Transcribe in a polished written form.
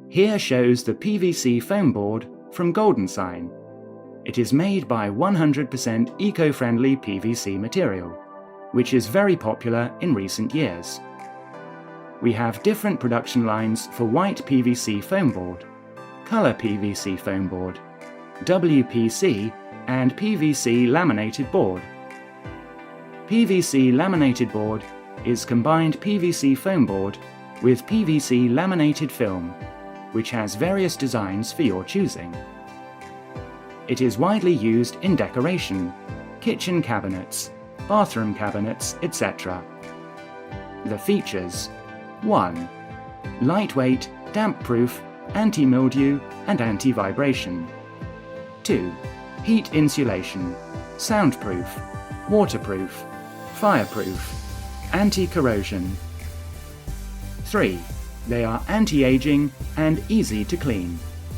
Here shows the PVC foam board from Golden Sign. It is made by 100% eco-friendly PVC material, which is very popular in recent years. We have different production lines for white PVC foam board, colour PVC foam board, WPC and PVC laminated board. PVC laminated board is combined PVC foam board with PVC laminated film, which has various designs for your choosing. It is widely used in decoration, kitchen cabinets, bathroom cabinets, etc. The features: 1. Lightweight, damp-proof, anti-mildew and anti-vibration. 2. Heat insulation, soundproof, waterproof, fireproof, anti-corrosion. 3. They are anti-aging and easy to clean.